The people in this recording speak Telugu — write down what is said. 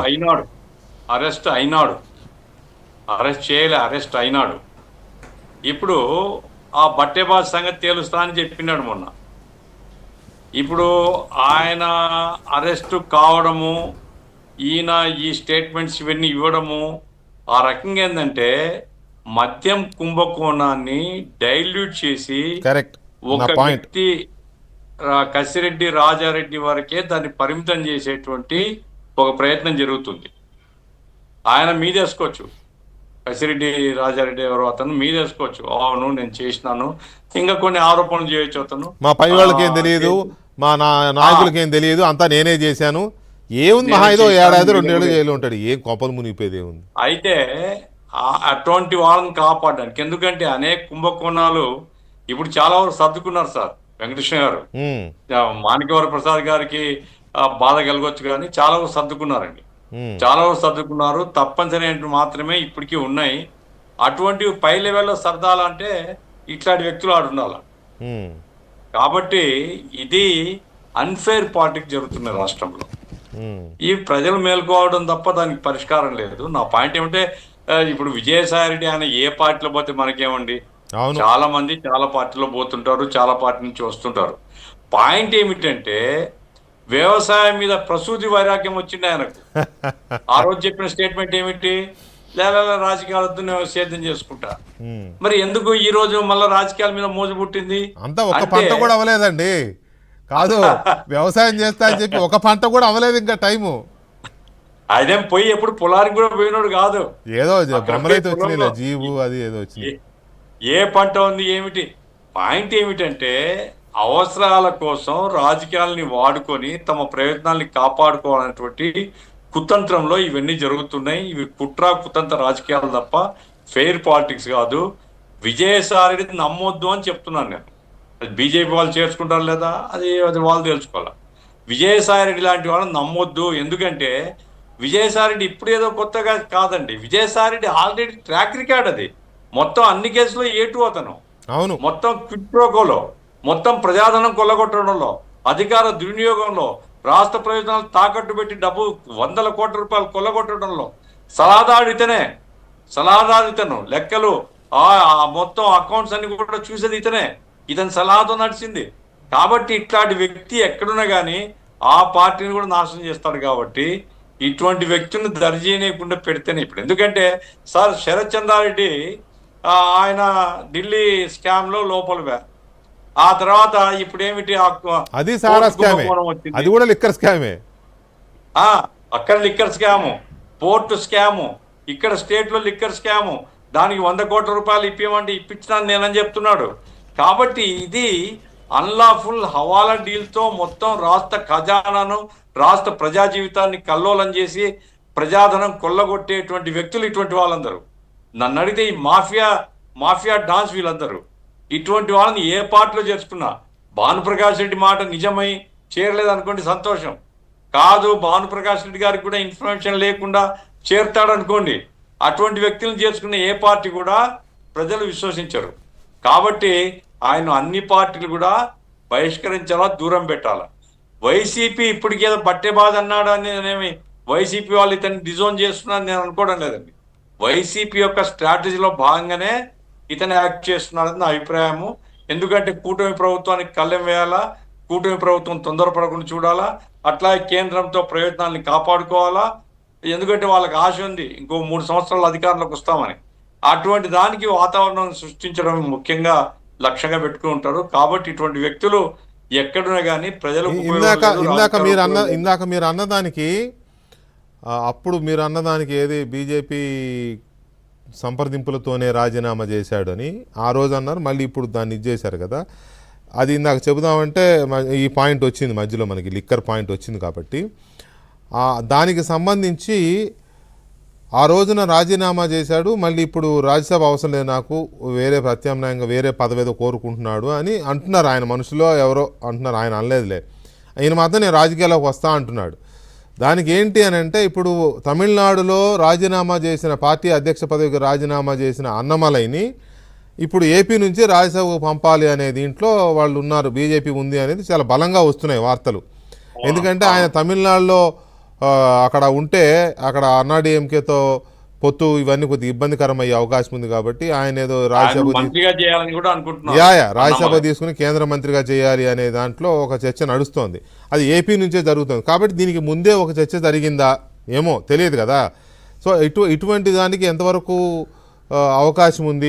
అయినాడు, అరెస్ట్ చేయలే, అరెస్ట్ అయినాడు. ఇప్పుడు ఆ బట్టేబాజ్ సంగతి తేలుస్తా అని చెప్పినాడు మొన్న. ఇప్పుడు ఆయన అరెస్ట్ కావడము, ఈయన ఈ స్టేట్మెంట్స్ ఇవన్నీ ఇవ్వడము, ఆ రకంగా ఏంటంటే మద్యం కుంభకోణాన్ని డైల్యూట్ చేసి ఒక వ్యక్తి కసిరెడ్డి రాజారెడ్డి వరకే దాన్ని పరిమితం చేసేటువంటి ఒక ప్రయత్నం జరుగుతుంది. ఆయన మీదేసుకోవచ్చు, కసిరెడ్డి రాజారెడ్డి ఎవరో అతను మీదేసుకోవచ్చు, అవును నేను చేసినాను, ఇంకా కొన్ని ఆరోపణలు చేయొచ్చు. అతను మా పై వాళ్ళకి ఏం తెలియదు, మా నాయకులకి ఏం తెలియదు, అంతా నేనే చేశాను, ఏముంది మహా ఏదో ఏడాది 2 ఏళ్ళు జైలు ఉంటాడు, ఏం కోపలు మునిగిపోయేది ఏముంది. అయితే అటువంటి వాళ్ళని కాపాడడానికి, ఎందుకంటే అనేక కుంభకోణాలు ఇప్పుడు చాలా వరకు సర్దుకున్నారు సార్. వెంకటేశ్వర గారు, మాణిక్యవర ప్రసాద్ గారికి బాధ కలగొచ్చు, కానీ చాలా వరకు సర్దుకున్నారండి, చాలా వరకు సర్దుకున్నారు. తప్పనిసరి మాత్రమే ఇప్పటికీ ఉన్నాయి. అటువంటి పై లెవెల్లో సర్దాలంటే ఇట్లాంటి వ్యక్తులు ఆడుండాల. కాబట్టి ఇది అన్ఫేర్ పాలిటిక్స్ జరుగుతున్న రాష్ట్రంలో. ఈ ప్రజలు మేల్కోవడం తప్ప దానికి పరిష్కారం లేదు. నా పాయింట్ ఏమంటే, ఇప్పుడు విజయసాయిరెడ్డి ఆయన ఏ పార్టీలో పోతే మనకేమండి, చాలా మంది చాలా పార్టీలో పోతుంటారు, చాలా పార్టీ నుంచి వస్తుంటారు. పాయింట్ ఏమిటంటే వ్యవసాయం మీద ప్రసూతి వైరాగ్యం వచ్చింది ఆయనకు. ఆ రోజు చెప్పిన స్టేట్మెంట్ ఏమిటి, లేదా రాజకీయాలతో సేద్యం చేసుకుంటా. మరి ఎందుకు ఈ రోజు మళ్ళీ రాజకీయాల మీద మోజు పుట్టింది? అంతా ఒక పంట కూడా అవ్వలేదండి, కాదు వ్యవసాయం చేస్తా అని చెప్పి ఒక పంట కూడా అవ్వలేదు ఇంకా టైము. అదేం పోయి ఎప్పుడు పొలానికి కూడా పోయినాడు కాదు, ఏదో బ్రహ్మరైతే వచ్చింది జీవు, అది ఏదో వచ్చింది. ఏ పంట ఉంది ఏమిటి? పాయింట్ ఏమిటంటే అవసరాల కోసం రాజకీయాలని వాడుకొని తమ ప్రయత్నాల్ని కాపాడుకోవాలనేటువంటి కుతంత్రంలో ఇవన్నీ జరుగుతున్నాయి. ఇవి కుట్ర రాజకీయాలు తప్ప ఫెయిర్ పాలిటిక్స్ కాదు. విజయసాయిరెడ్డి నమ్మొద్దు అని చెప్తున్నాను నేను. అది బీజేపీ వాళ్ళు చేర్చుకుంటారు లేదా అది వాళ్ళు తెలుసుకోవాలి. విజయసాయిరెడ్డి లాంటి వాళ్ళని నమ్మొద్దు. ఎందుకంటే విజయసాయిరెడ్డి ఇప్పుడు ఏదో కొత్తగా కాదండి, విజయసాయిరెడ్డి ఆల్రెడీ ట్రాక్ రికార్డ్. అది మొత్తం అన్ని కేసులో ఏటు అతను, అవును, మొత్తం క్విడ్ ప్రోకోలో, మొత్తం ప్రజాధనం కొల్లగొట్టడంలో, అధికార దుర్వినియోగంలో, రాష్ట్ర ప్రయోజనాలు తాకట్టు పెట్టి డబ్బు 100 కోట్ల రూపాయలు కొల్లగొట్టడంలో సలహాదారు ఇతను. లెక్కలు మొత్తం అకౌంట్స్ అన్ని కూడా చూసేది ఇతనే, ఇతని సలహాతో నడిచింది. కాబట్టి ఇట్లాంటి వ్యక్తి ఎక్కడున్నా కానీ ఆ పార్టీని కూడా నాశనం చేస్తాడు. కాబట్టి ఇటువంటి వ్యక్తిని దర్జీయకుండా పెడితేనే ఇప్పుడు. ఎందుకంటే సార్ శరత్ చంద్రారెడ్డి ఆయన ఢిల్లీ స్కామ్ లో లోపల, ఆ తర్వాత ఇప్పుడు ఏమిటి, అది అది కూడా లిక్కర్ స్కామే, అక్కడ లిక్కర్ స్కాము, పోర్టు స్కాము, ఇక్కడ స్టేట్ లో లిక్కర్ స్కాము, దానికి 100 కోట్ల రూపాయలు ఇప్పిమంటే ఇప్పించినాను నేనని చెప్తున్నాడు. కాబట్టి ఇది అన్లాఫుల్ హవాలా డీల్తో మొత్తం రాష్ట్ర ఖజానాను, రాష్ట్ర ప్రజా జీవితాన్ని కల్లోలం చేసి ప్రజాధనం కొల్లగొట్టేటువంటి వ్యక్తులు ఇటువంటి వాళ్ళందరూ. నన్ను అడిగితే ఈ మాఫియా డాన్స్ వీళ్ళందరూ. ఇటువంటి వాళ్ళని ఏ పార్టీలో చేర్చుకున్నా, భానుప్రకాష్ రెడ్డి మాట నిజమై చేరలేదు అనుకోండి సంతోషం, కాదు భానుప్రకాష్ రెడ్డి గారికి కూడా ఇన్ఫర్మేషన్ లేకుండా చేరుతాడు అనుకోండి, అటువంటి వ్యక్తులను చేర్చుకున్న ఏ పార్టీ కూడా ప్రజలు విశ్వసించరు. కాబట్టి ఆయన అన్ని పార్టీలు కూడా బహిష్కరించాలా, దూరం పెట్టాలా. వైసీపీ ఇప్పటికేదో బట్టే బాధ అన్నాడు అని నేనేమి వైసీపీ వాళ్ళు ఇతన్ని డిజోన్ చేస్తున్నారని నేను అనుకోవడం లేదండి. వైసీపీ యొక్క స్ట్రాటజీలో భాగంగానే ఇతను యాక్ట్ చేస్తున్నాడని నా అభిప్రాయము. ఎందుకంటే కూటమి ప్రభుత్వానికి కళ్ళెం వేయాలా, కూటమి ప్రభుత్వం తొందరపడకుండా చూడాలా, అట్లాగే కేంద్రంతో ప్రయోజనాల్ని కాపాడుకోవాలా. ఎందుకంటే వాళ్ళకి ఆశ ఉంది ఇంకో 3 సంవత్సరాలు అధికారంలోకి వస్తామని. అటువంటి దానికి వాతావరణం సృష్టించడం ముఖ్యంగా లక్ష్యంగా పెట్టుకుని ఉంటారు. కాబట్టి ఇటువంటి వ్యక్తులు ఎక్కడున్నా కానీ ప్రజలు ఇందాక మీరు అన్నదానికి, అప్పుడు మీరు అన్నదానికి ఏది బీజేపీ సంప్రదింపులతోనే రాజీనామా చేశాడని ఆ రోజు అన్నారు, మళ్ళీ ఇప్పుడు దాన్ని ఇచ్చేశారు కదా. అది ఇందాక చెబుదామంటే ఈ పాయింట్ వచ్చింది మధ్యలో, మనకి లిక్కర్ పాయింట్ వచ్చింది కాబట్టి దానికి సంబంధించి ఆ రోజున రాజీనామా చేశాడు, మళ్ళీ ఇప్పుడు రాజ్యసభ అవసరం లేదు నాకు, వేరే ప్రత్యామ్నాయంగా వేరే పదవేదో కోరుకుంటున్నాడు అని అంటున్నారు ఆయన మనుషులో ఎవరో అంటున్నారు. ఆయన అనలేదులే, ఆయన మాత్రం నేను రాజకీయాల్లోకి వస్తా అంటున్నాడు. దానికి ఏంటి అని అంటే, ఇప్పుడు తమిళనాడులో రాజీనామా చేసిన, పార్టీ అధ్యక్ష పదవికి రాజీనామా చేసిన అన్నమలైని ఇప్పుడు ఏపీ నుంచి రాజ్యసభకు పంపాలి అనే దీంట్లో వాళ్ళు ఉన్నారు, బీజేపీ ఉంది అనేది చాలా బలంగా వస్తున్నాయి వార్తలు. ఎందుకంటే ఆయన తమిళనాడులో అక్కడ ఉంటే అక్కడ అన్నాడీఎంకేతో పొత్తు ఇవన్నీ కొద్దిగా ఇబ్బందికరం అయ్యే అవకాశం ఉంది కాబట్టి ఆయన ఏదో రాజ్యసభ మంత్రిగా చేయాలని కూడా అనుకుంటున్నారు. రాజ్యసభ తీసుకుని కేంద్ర మంత్రిగా చేయాలి అనే దాంట్లో ఒక చర్చ నడుస్తోంది. అది ఏపీ నుంచే జరుగుతుంది కాబట్టి దీనికి ముందే ఒక చర్చ జరిగిందా ఏమో తెలియదు కదా. సో ఇటువంటి దానికి ఎంతవరకు అవకాశం ఉంది